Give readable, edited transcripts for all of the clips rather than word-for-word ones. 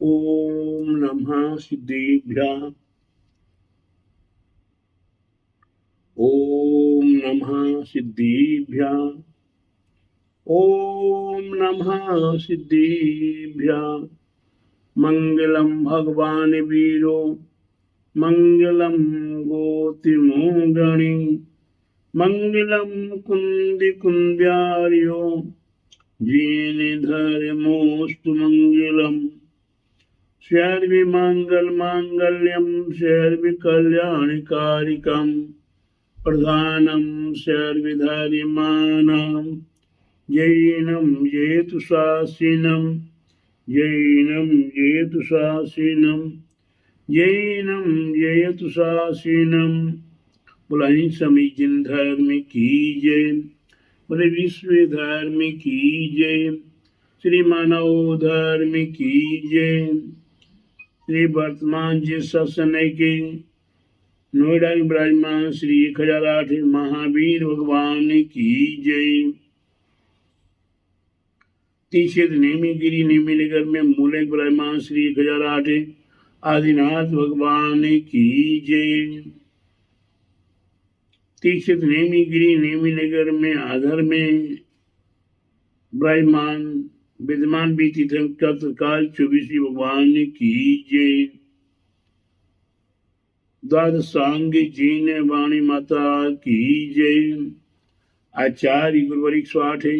ओम नमः सिद्धेभ्यः। ओम नमः सिद्धेभ्यः। ओम नमः सिद्धेभ्यः। मंगलम भगवान वीरो मंगलम गोतिमोगणि मंगलम कुंदी कुंद्यार्यो जीने धर्मोस्तु मंगलम शर्वि मंगल मांगल्यम शर्वि कल्याणकारिकम प्रधानम सर्वधर्माणां जैनं जेतु शासिनं जैनं जेतु शासिनं जैनं जयतु शासिनं। बोले समीचीन धर्म की जय। बोले विश्व धर्म की जय। श्री मानव धर्म की जय। श्री वर्तमान जी सत्संग के नोएडा में विराजमान श्री 1008 महावीर भगवान की जय। तीसरे नेमी गिरी नेमी नगर में मूले विराजमान श्री 1008 आदिनाथ भगवान की जय। तीसरे नेमी गिरी नेमी नगर में आधर में विराजमान विद्यमान बीती तत्काल 24 भगवान की जय। द्वादशांग जीन वाणी माता की जय। आचार्य गुरुवरिक स्वाठे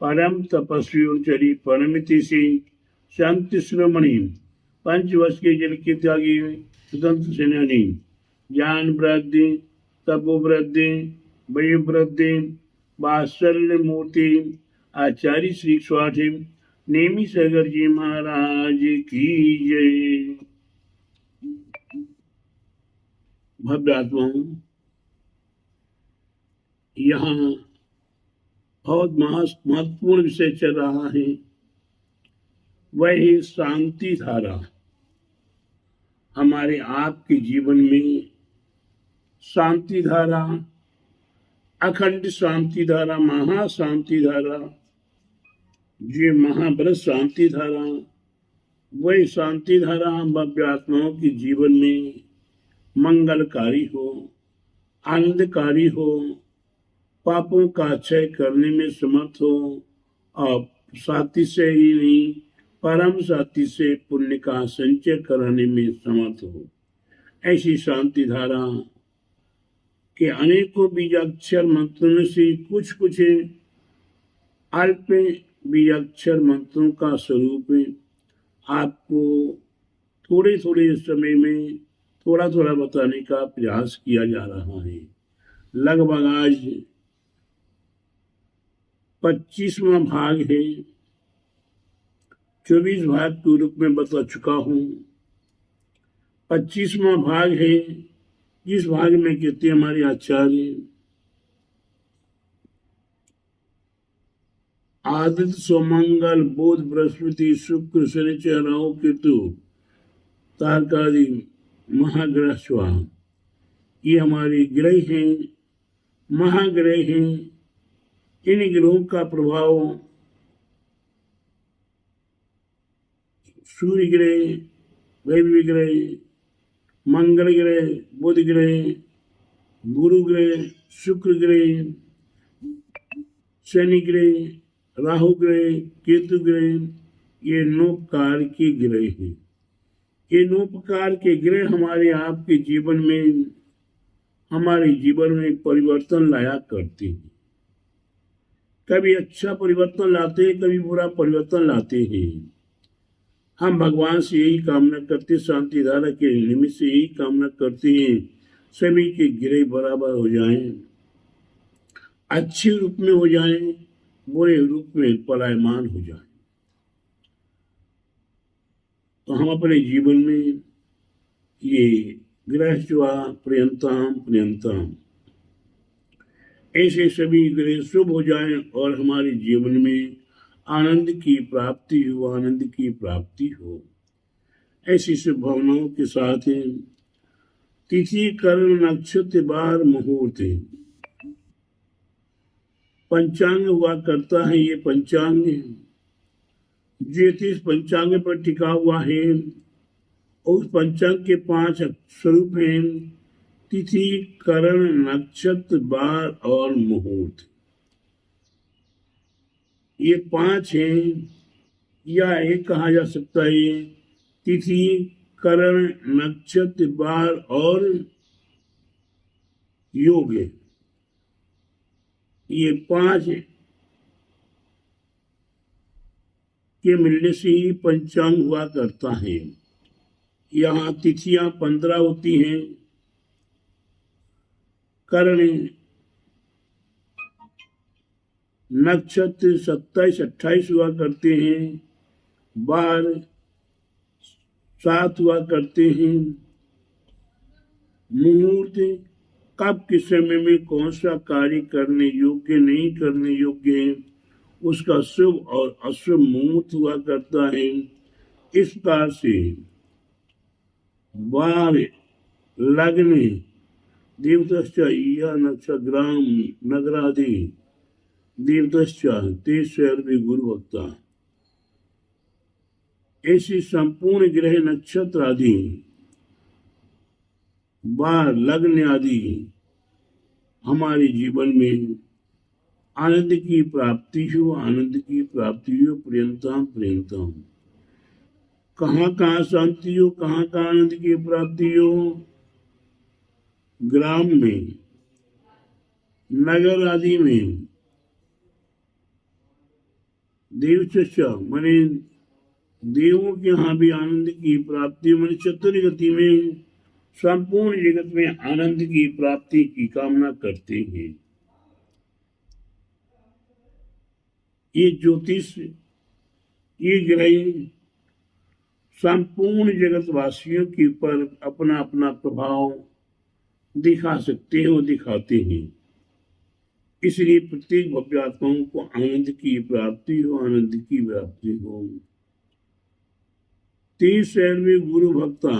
परम तपस्वी उच्चरी परमिति से शांति शिरोमणि 5 वर्ष के जल के त्यागी स्वतंत्र सेनानी ज्ञान वृद्धि तपो वृद्धि वय वृद्धि वात्सल्य मूर्ति आचार्य श्री स्वाठे नेमी सागर जी महाराज की जय। भव्य आत्माओं, यहाँ बहुत महत्वपूर्ण विषय चल रहा है, वह है शांति धारा। हमारे आपके जीवन में शांति धारा, अखंड शांति धारा, महाशांति धारा, जो महाव्रत शांति धारा, वही शांति धारा हम भव्य आत्माओं के जीवन में मंगलकारी हो, आनंदकारी हो, पापों का क्षय करने में समर्थ हो और साथी से ही नहीं परम साथी से पुण्य का संचय कराने में समर्थ हो। ऐसी शांति धारा के अनेकों बीजाक्षर मंत्रों में से कुछ कुछ अल्प बीजाक्षर मंत्रों का स्वरूप आपको थोड़े थोड़े समय में थोड़ा थोड़ा बताने का प्रयास किया जा रहा है। लगभग आज 25वां भाग है। 24 भाग के रूप में बता चुका हूँ। 25वां भाग है, जिस भाग में कहते हैं हमारे आचार्य आदित्य सोमंगल बुध बृहस्पति शुक्र शनिचर राहु केतु तारकादि महाग्रह स्वाहा, ये हमारे ग्रह हैं, महाग्रह हैं। इन ग्रहों का प्रभाव सूर्य ग्रह, रवि ग्रह, मंगल ग्रह, बुध ग्रह, गुरु ग्रह, शुक्र ग्रह, शनि ग्रह, राहु ग्रह, केतु ग्रह, ये 9 प्रकार के ग्रह हैं। ये 9 प्रकार के ग्रह हमारे आपके जीवन में, हमारे जीवन में परिवर्तन लाया करते हैं। कभी अच्छा परिवर्तन लाते हैं, कभी बुरा परिवर्तन लाते हैं। हम भगवान से यही कामना करते, शांति धारा के निमित्त से यही कामना करते हैं, सभी के ग्रह बराबर हो जाएं, अच्छे रूप में हो जाएं, बुरे रूप में पलायमान हो जाएं। तो हम अपने जीवन में ये ग्रह जुआ पर्यंतम ऐसे सभी ग्रह शुभ हो जाएं और हमारे जीवन में आनंद की प्राप्ति हो, आनंद की प्राप्ति हो। ऐसी शुभ भावनाओं के साथ तिथि कर्ण नक्षत्र बार मुहूर्त पंचांग हुआ करता है। ये पंचांग ज्योतिष पंचांग पर टिका हुआ है। उस पंचांग के 5 स्वरूप हैं: तिथि, करण, नक्षत्र, वार और मुहूर्त। ये 5 हैं, या एक कहा जा सकता है तिथि, करण, नक्षत्र, वार और योग। ये 5 के मिलने से ही पंचांग हुआ करता है। यहाँ तिथियां 15 होती हैं, करण नक्षत्र 27-28 हुआ करते हैं, वार 7 हुआ करते हैं, मुहूर्त कब किस समय में कौन सा कार्य करने योग्य नहीं करने योग्य है उसका शुभ और अशुभ मुहूर्त हुआ करता है। इस प्रकार से वार, लग्न, देवतश्च यह नक्षग्राम नगरादि देवतश्च ते सर्वे गुरु भक्ता, ऐसी संपूर्ण ग्रह नक्षत्र आदि वार, लग्न आदि हमारे जीवन में आनंद की प्राप्ति हो, आनंद की प्राप्ति हो, प्रियंताम प्रियंताम। कहाँ कहाँ शांति हो, कहाँ कहाँ आनंद की प्राप्ति हो? ग्राम में, नगर आदि में, देवचर्चा माने देवों के यहाँ भी आनंद की प्राप्ति, माने चतुर्गति में संपूर्ण जगत में आनंद की प्राप्ति की कामना करते हैं। ये ज्योतिष, ये ग्रह संपूर्ण जगत वासियों के ऊपर अपना अपना प्रभाव दिखा सकते हैं और दिखाते हैं। इसलिए प्रत्येक भव्यात्माओं को आनंद की प्राप्ति हो, आनंद की प्राप्ति हो। 30 शहर में गुरु भक्ता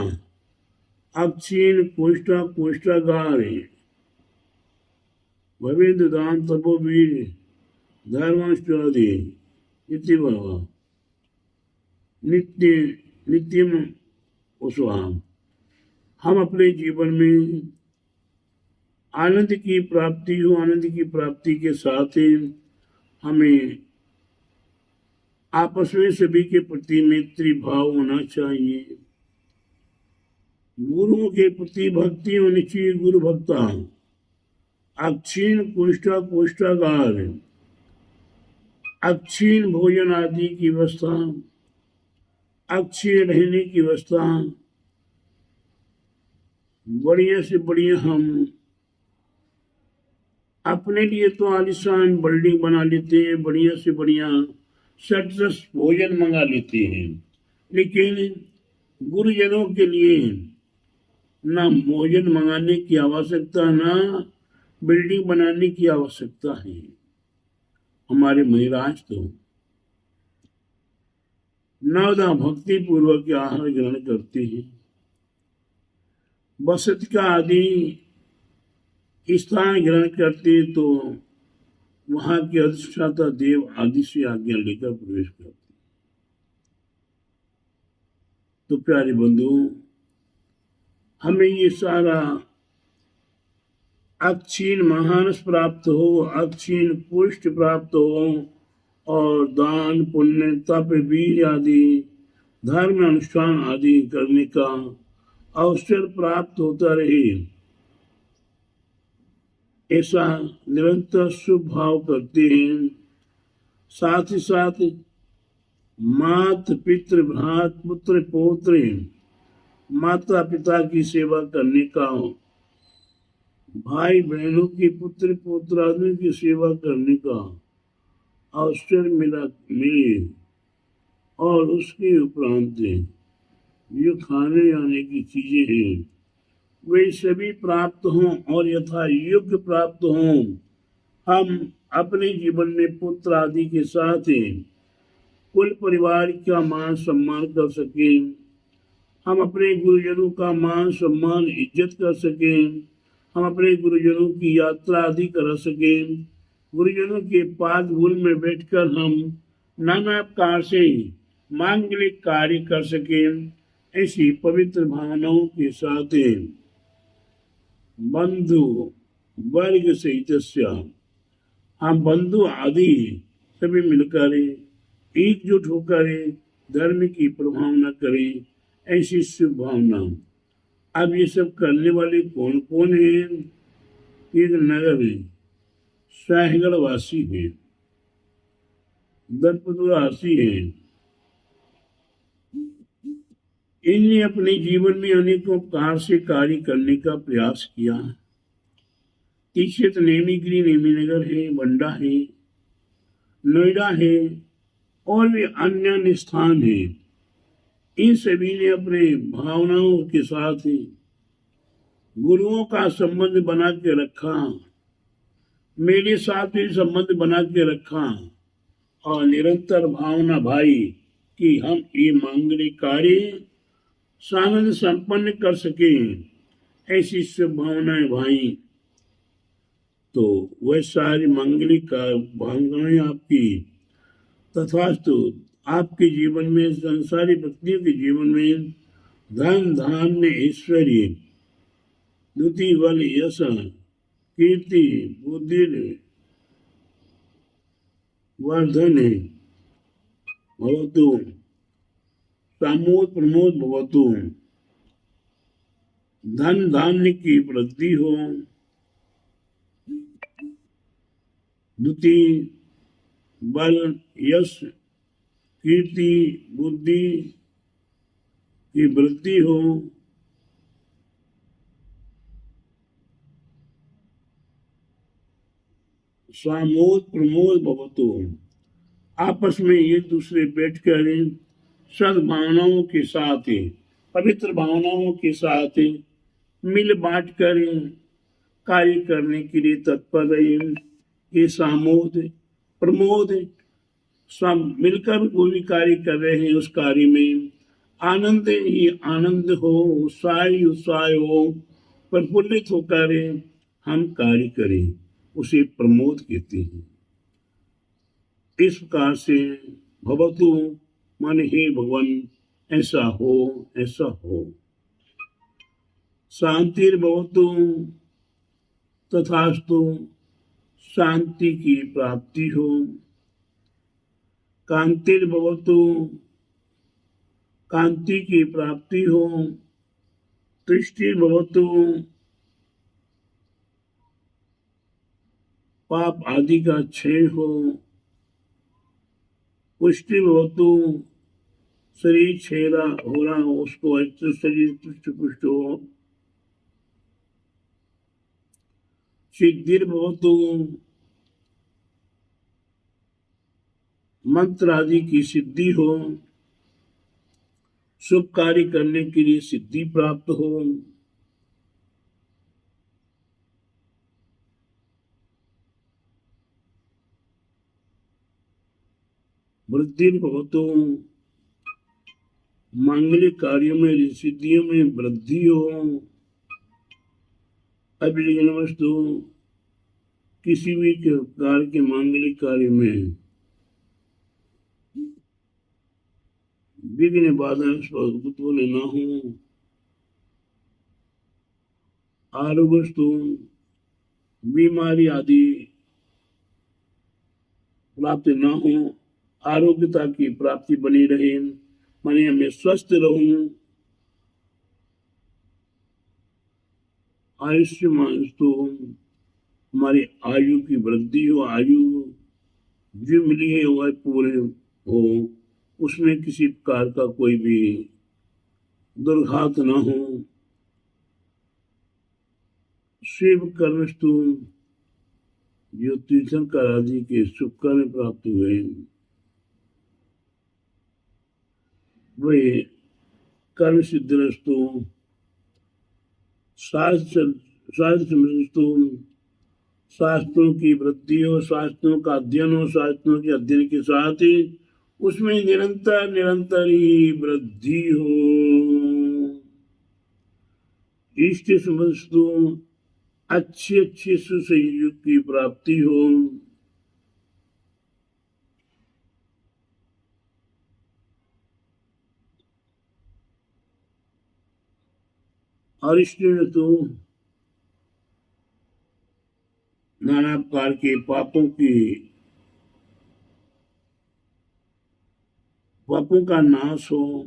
अक्षीण कोष्ठा कोष्ठागार भवेद दान तपोवीर धर्माष्टादि इति भावा नित्य नित्यम उस्वाम। हम अपने जीवन में आनंद की प्राप्ति हो, आनंद की प्राप्ति के साथ ही हमें आपस में सभी के प्रति मैत्री भाव होना चाहिए। गुरुओं के प्रति भक्ति होनी चाहिए। गुरु भक्ता अक्षीण कोष्ठा कोष्ठागार, अक्षीण भोजन आदि की व्यवस्था, अक्षीण रहने की व्यवस्था, बढ़िया से बढ़िया हम अपने लिए तो आलिशान बिल्डिंग बना लेते हैं, बढ़िया से बढ़िया सटरस भोजन मंगा लेते हैं, लेकिन गुरुजनों के लिए ना भोजन मंगाने की आवश्यकता, ना बिल्डिंग बनाने की आवश्यकता है। हमारे महाराज तो नवदा भक्ति पूर्वक आहार ग्रहण करते हैं। बसत का आदि स्थान ग्रहण करते तो वहां के अधिष्ठाता देव आदि से आज्ञा लेकर प्रवेश करते। तो प्यारे बंधुओं, हमें ये सारा अक्षीण महानस प्राप्त हो, अक्षीण पुष्ट प्राप्त हो और दान पुण्य तप वीर आदि धर्म अनुष्ठान आदि करने का अवसर प्राप्त होता रहे, ऐसा निरंतर शुभ भाव करते हैं। साथ ही साथ मात पितृ भ्रात पुत्र पौत्र माता पिता की सेवा करने का, भाई बहनों की पुत्र पौत्र आदि की सेवा करने का अवसर मिले और उसके उपरांत जो खाने आने की चीजें हैं वे सभी प्राप्त हों और यथा योग्य प्राप्त हों। हम अपने जीवन में पुत्र आदि के साथ कुल परिवार का मान सम्मान कर सकें, हम अपने गुरुजनों का मान सम्मान इज्जत कर सकें, हम अपने गुरुजनों की यात्रा आदि करा सकें, गुरुजनों के पाद धूल में बैठकर हम नाना प्रकार से मांगलिक कार्य कर सके, ऐसी पवित्र भावनाओं के साथ बंधु वर्ग सहित हम बंधु आदि सभी मिलकर एकजुट होकर धर्म की प्रभावना करें, ऐसी शुभ भावना। अब ये सब करने वाले कौन कौन है? एक नगर है, शाहगढ़ वासी है, दर्पदुरासी है। इनने अपने जीवन में अनेकों प्रकार से कार्य करने का प्रयास किया। तीसरे तो नेमीगिरी नेमीनगर है, बंडा है, नोएडा है और भी अन्य अन्य स्थान है। इन सभी ने अपने भावनाओं के साथ गुरुओं का संबंध बना के रखा, मेरे साथ भी संबंध बना के रखा और निरंतर भावना भाई कि हम ये मांगलिक कार्य सानंद संपन्न कर सके, ऐसी शुभ भावनाएं भाई। तो वह सारी मांगलिक भावनाएं आपकी तथास्तु आपके जीवन में, संसारी व्यक्तियों के जीवन में धन धान्य ऐश्वर्य द्वितीय बल यश कीर्ति बुद्धि वर्धन भवतु, सामोद प्रमोद भवतु, धन धान्य की वृद्धि हो, द्वितीय बल यश कीर्ति बुद्धि की वृद्धि हो, सामोद प्रमोद भवतु, आपस में एक दूसरे बैठकर सद्भावनाओं के साथ, पवित्र भावनाओं के साथ मिल बांट कर कार्य करने के लिए तत्पर रहे। ये सामोद प्रमोद सब मिलकर कोई भी कार्य कर रहे हैं, उस कार्य में आनंद ही आनंद हो, उत्साह ही उत्साह हो, प्रफुल्लित होकर हम कार्य करें, उसे प्रमोद कहते हैं। इस प्रकार से भवतु मन हे भगवान, ऐसा हो ऐसा हो। शांतिर्भवतु तथास्तु, शांति की प्राप्ति हो। कांतिर्भवतु, कांति की प्राप्ति हो। तुष्टिर्भवतु, पाप आदि का क्षय हो। पुष्टिर्भवतु, शरीर छेड़ा हो रहा हो उसको शरीर पुष्ट पुष्ट हो। सिद्धिर्भवतु, मंत्र आदि की सिद्धि हो, शुभ कार्य करने के लिए सिद्धि प्राप्त हो। वृद्धिर्भवतु, मांगलिक कार्यों में सिद्धियों में वृद्धि हो। अभिलग्नवस्तु, किसी भी प्रकार के मांगलिक कार्य में विघ्न बाधा उत्पन्न न हो। आरोग्यस्तु, बीमारी आदि प्राप्त न हो, आरोग्यता की प्राप्ति बनी रहे, माने हमें स्वस्थ रहूं। आयुष्यमानस्तु, हमारी आयु की वृद्धि हो, आयु जो मिली है वह पूरे हो, उसमें किसी प्रकार का कोई भी दुर्घात न हो। शिव कर्मस्तु, जो तीर्थंकर आदि के शुभ कर्म प्राप्त हुए वे कर्म सिद्धिरस्तु। शास्त्रस्तु, शास्त्रों की वृद्धि हो, शास्त्रों का अध्ययन हो, शास्त्रों के अध्ययन के साथ ही उसमें निरंतर निरंतर ही वृद्धि हो। इष्ट समस्तु, अच्छे अच्छे सुसंयोग की प्राप्ति हो। अरिष्ट ने तो नाना प्रकार के पापों का नाश हो,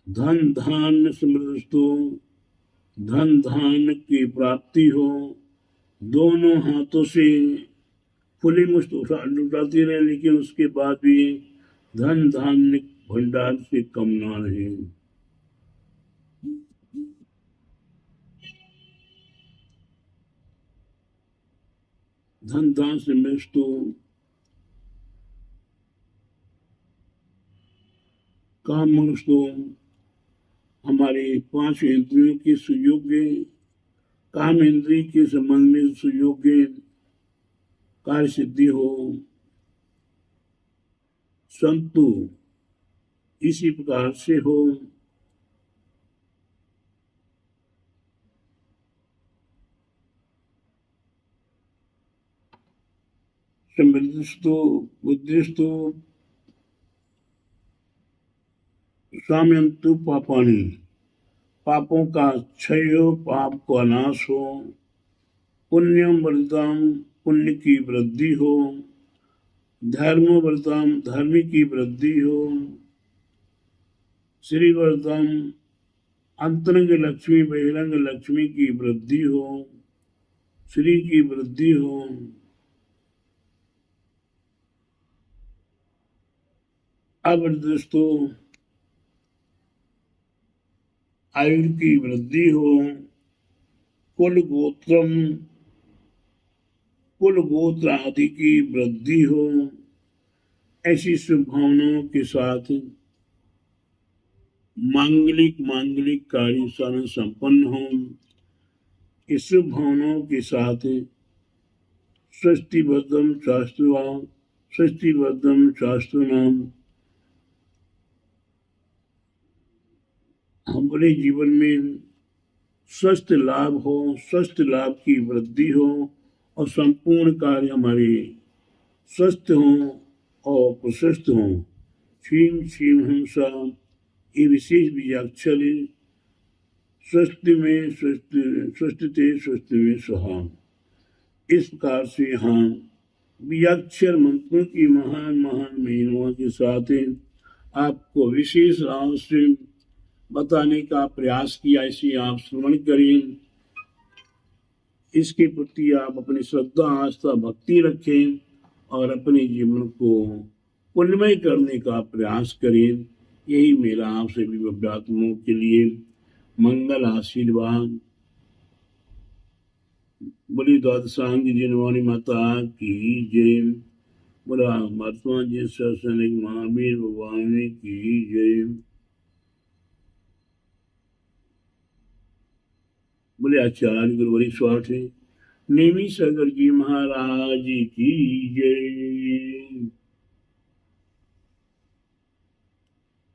धन धान्य समृद्धि हो, धन धान्य की प्राप्ति हो, दोनों हाथों से खुली मुश्त लुटाती रहे, लेकिन उसके बाद भी धन धान्य भंडार से कम ना रहे। धन दान से मुक्त हो, काम मुक्त हो, हमारे 5 इंद्रियों के सुयोग्य, काम इंद्रिय के संबंध में सुयोग्य कार्य सिद्धि हो, संतु इसी प्रकार से हो। समृद्धिस्तु बुद्धिस्तु साम्यंतु पापानी, पापों का क्षय हो, पाप का नाश हो, पुण्यम वर्धम, पुण्य की वृद्धि हो, धर्म वर्धम, धर्म की वृद्धि हो, श्री वर्धम, अंतरंग लक्ष्मी बहिरंग लक्ष्मी की वृद्धि हो, श्री की वृद्धि हो। अब दोस्तों आयु की वृद्धि हो, कुल गोत्र आदि की वृद्धि हो, ऐसी शुभ भावनाओं के साथ मांगलिक कार्य साधन संपन्न हो। इस शुभ भावनाओं के साथ स्वस्तिबद्धम शास्त्रवाम, स्वस्तिबद्धम शास्त्रनाम, हमारे जीवन में स्वस्थ लाभ हो, स्वस्थ लाभ की वृद्धि हो और संपूर्ण कार्य हमारे स्वस्थ हों और प्रशस्त हों। क्षीम क्षीम हंसा, ये विशेष बीजाक्षर स्वस्थ में सुहा। इस प्रकार से हम बीजाक्षर मंत्रों की महान महान महिमाओं के साथ आपको विशेष राव से बताने का प्रयास किया। इसे आप श्रवण करें, इसके प्रति आप अपनी श्रद्धा आस्था भक्ति रखें और अपने जीवन को पुण्यमय करने का प्रयास करें। यही मेरा आप सभी भव्यात्माओं के लिए मंगल आशीर्वाद। बड़ी द्वादशांगी जिनवाणी माता की जय। बोला महात्मा जी सत्संग महावीर भगवान की जय। बोले आचार्य गुरुवरी स्वामी नेमी सागर जी महाराज की जय।